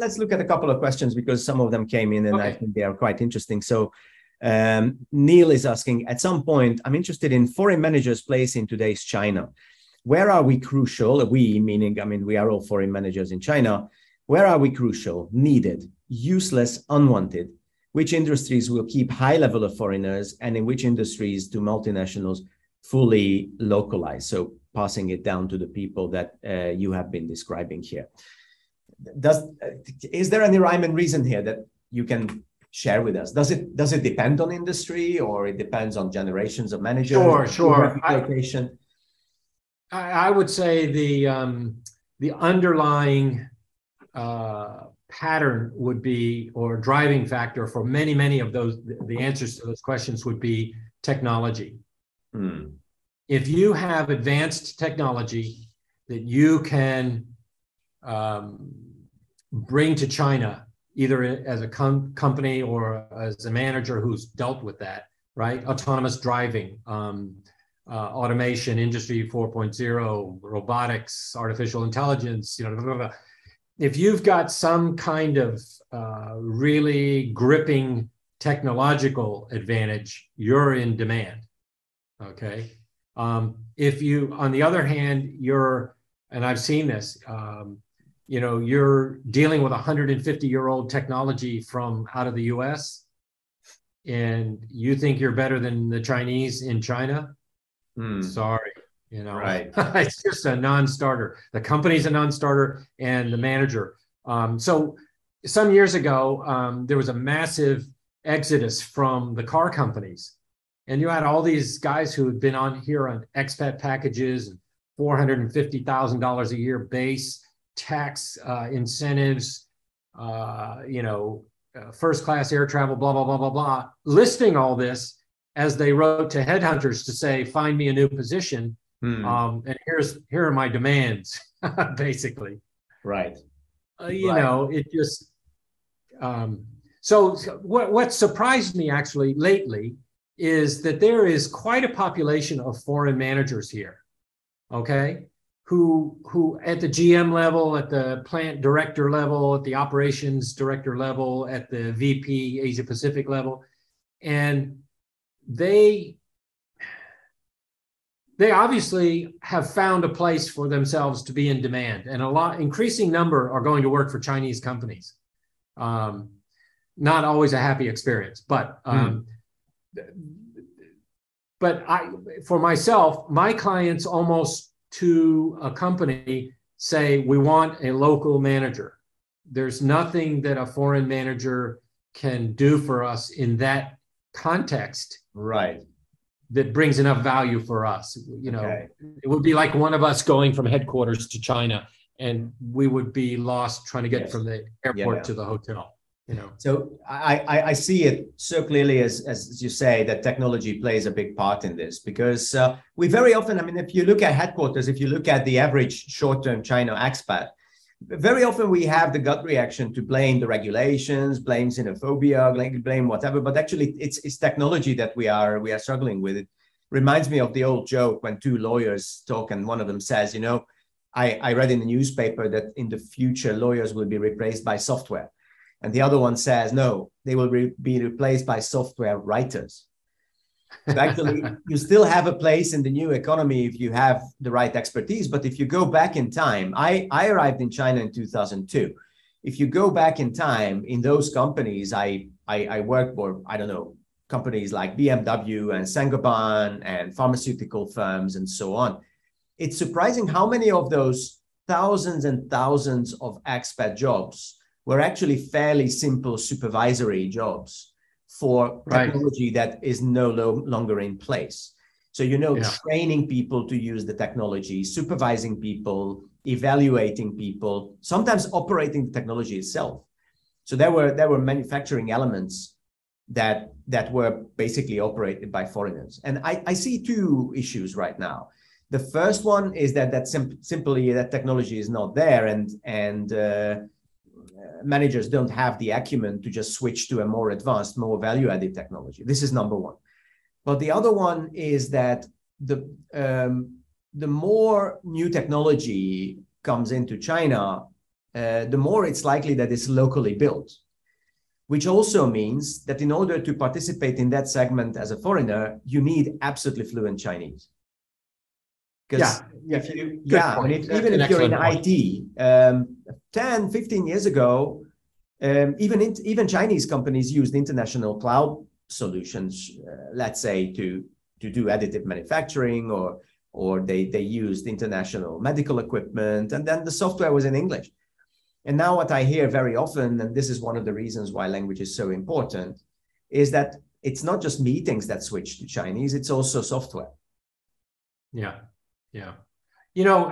let's look at a couple of questions because some of them came in and I think they are quite interesting. So Neil is asking, at some point, I'm interested in foreign managers' place in today's China. Where are we crucial? We, meaning, I mean, we are all foreign managers in China. Where are we crucial, needed, useless, unwanted? Which industries will keep high level of foreigners, and in which industries do multinationals fully localize? So passing it down to the people that you have been describing here. Is there any rhyme and reason here that you can share with us? Does it depend on industry, or it depends on generations of managers? Sure. I would say the underlying pattern would be, or driving factor for many of those, the answers to those questions would be technology. If you have advanced technology that you can bring to China, either as a company or as a manager who's dealt with that, right? Autonomous driving, automation, industry 4.0, robotics, artificial intelligence, blah, blah, blah. If you've got some kind of really gripping technological advantage, you're in demand, okay? If you, on the other hand, and I've seen this, you're dealing with 150-year-old technology from out of the US, and you think you're better than the Chinese in China, sorry. Right. It's just a non-starter. The company's a non-starter and the manager. So some years ago, there was a massive exodus from the car companies. And you had all these guys who had been on here on expat packages, and $450,000 a year base, tax incentives, first-class air travel, blah, blah, blah, blah, blah, listing all this as they wrote to headhunters to say, find me a new position. And here are my demands, basically. Right. It just, so what surprised me actually lately is that there is quite a population of foreign managers here, okay, who at the GM level, at the plant director level, at the operations director level, at the VP Asia Pacific level, and they obviously have found a place for themselves to be in demand, and increasing number are going to work for Chinese companies. Not always a happy experience, but for myself, my clients almost to a company say, we want a local manager. There's nothing that a foreign manager can do for us in that context. Right. That brings enough value for us. It would be like one of us going from headquarters to China, and we would be lost trying to get from the airport to the hotel. So I see it so clearly, as you say, that technology plays a big part in this, because we very often, I mean, if you look at headquarters, if you look at the average short-term China expat, very often we have the gut reaction to blame the regulations, blame xenophobia, blame whatever, but actually it's technology that we are struggling with. It reminds me of the old joke when two lawyers talk and one of them says, I read in the newspaper that in the future lawyers will be replaced by software. And the other one says, no, they will be replaced by software writers. So actually, you still have a place in the new economy if you have the right expertise. But if you go back in time, I arrived in China in 2002. If you go back in time, in those companies, I worked for, I don't know, companies like BMW and Saint-Gobain and pharmaceutical firms and so on. It's surprising how many of those thousands and thousands of expat jobs were actually fairly simple supervisory jobs for technology that is no longer in place. So, training people to use the technology, supervising people, evaluating people, sometimes operating the technology itself. So there were manufacturing elements that were basically operated by foreigners. And I see two issues right now. The first one is that simply that technology is not there, and managers don't have the acumen to just switch to a more advanced, more value-added technology. This is number one. But the other one is that the more new technology comes into China, the more it's likely that it's locally built, which also means that in order to participate in that segment as a foreigner, you need absolutely fluent Chinese. Because even if you're in IT, 10, 15 years ago, even Chinese companies used international cloud solutions, let's say, to do additive manufacturing, or they used international medical equipment, and then the software was in English. And now what I hear very often, and this is one of the reasons why language is so important, is that it's not just meetings that switch to Chinese, it's also software. Yeah. You know,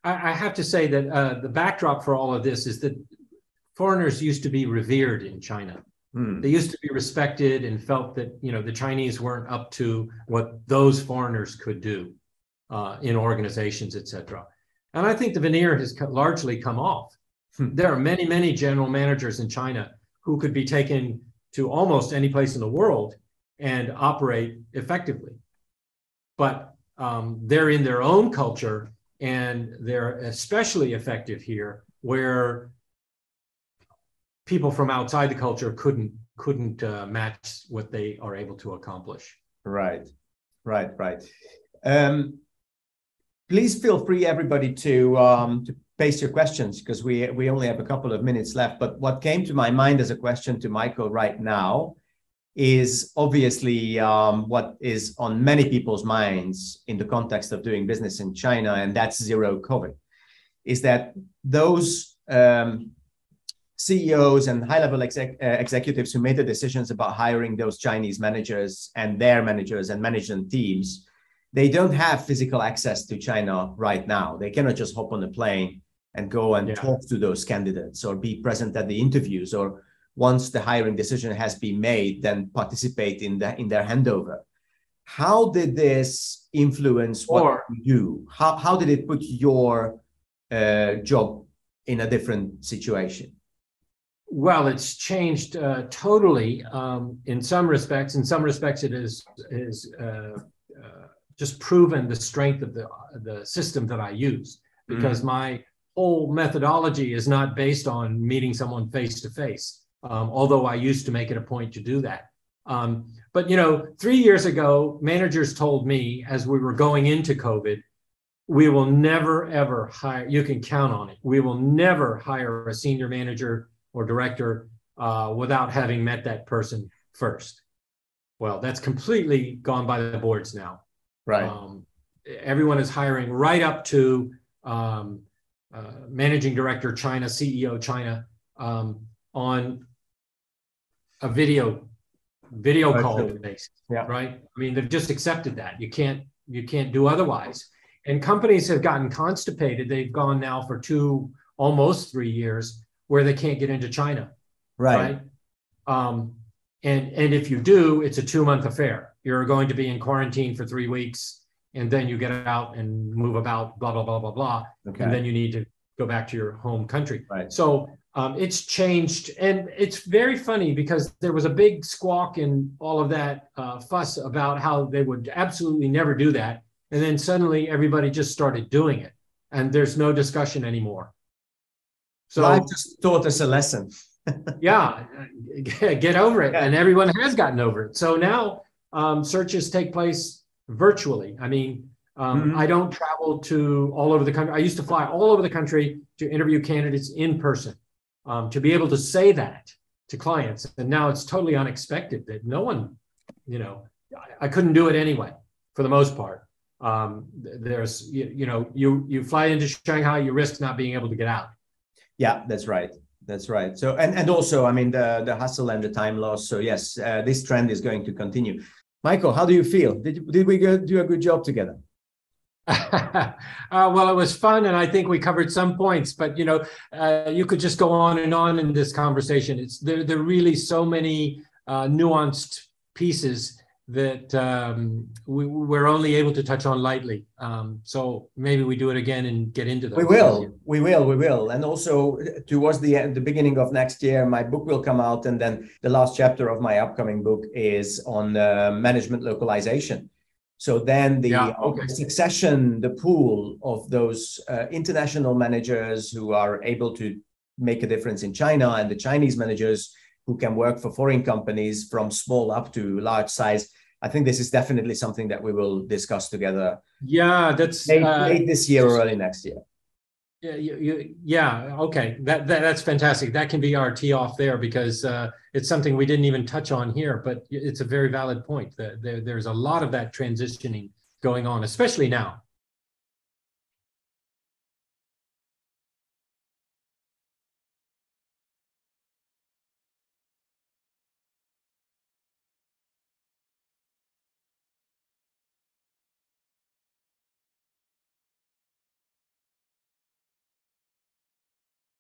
I have to say that the backdrop for all of this is that foreigners used to be revered in China. They used to be respected and felt that, you know, the Chinese weren't up to what those foreigners could do in organizations, etc. And I think the veneer has largely come off. There are many, many general managers in China who could be taken to almost any place in the world and operate effectively. But they're in their own culture, and they're especially effective here, where people from outside the culture couldn't match what they are able to accomplish. Right. Please feel free, everybody, to paste your questions, because we only have a couple of minutes left. But what came to my mind as a question to Michael right now is obviously what is on many people's minds in the context of doing business in China, and that's zero COVID. Is that those CEOs and high-level executives who made the decisions about hiring those Chinese managers and their managers and management teams, they don't have physical access to China right now. They cannot just hop on a plane and go and talk to those candidates or be present at the interviews, or once the hiring decision has been made, then participate in their handover. How did this influence what you do? How did it put your job in a different situation? Well, it's changed totally in some respects. In some respects, it is just proven the strength of the system that I use, because my whole methodology is not based on meeting someone face to face, although I used to make it a point to do that. But, you know, 3 years ago, managers told me as we were going into COVID, we will never, ever hire, you can count on it, we will never hire a senior manager or director without having met that person first. Well, that's completely gone by the boards now. Right. Everyone is hiring right up to managing director China, CEO China, on a video call basis, right? I mean, they've just accepted that. You can't do otherwise. And companies have gotten constipated. They've gone now for almost 3 years where they can't get into China, right? And if you do, it's a 2-month affair. You're going to be in quarantine for 3 weeks, and then you get out and move about, blah, blah, blah, blah, blah. Okay. And then you need to go back to your home country. Right. So it's changed. And it's very funny because there was a big squawk and all of that fuss about how they would absolutely never do that. And then suddenly everybody just started doing it. And there's no discussion anymore. So life just taught us a lesson. Yeah, get over it. And everyone has gotten over it. So now searches take place virtually. I mean, I don't travel to all over the country. I used to fly all over the country to interview candidates in person, to be able to say that to clients. And now it's totally unexpected that no one, you know, I couldn't do it anyway, for the most part. There's, you fly into Shanghai, you risk not being able to get out. Yeah, that's right. That's right. So, and also, I mean, the hustle and the time loss. So yes, this trend is going to continue. Michael, how do you feel? Did we do a good job together? Well, it was fun, and I think we covered some points. But you could just go on in this conversation. There are really so many nuanced pieces that we're only able to touch on lightly. So maybe we do it again and get into those. We will. And also towards the beginning of next year, my book will come out. And then the last chapter of my upcoming book is on management localization. So then Yeah, the succession, the pool of those international managers who are able to make a difference in China, and the Chinese managers who can work for foreign companies from small up to large size. I think this is definitely something that we will discuss together. Yeah, that's late this year or early next year. Yeah. Okay. That's fantastic. That can be our tee off there, because it's something we didn't even touch on here, but it's a very valid point. There's a lot of that transitioning going on, especially now.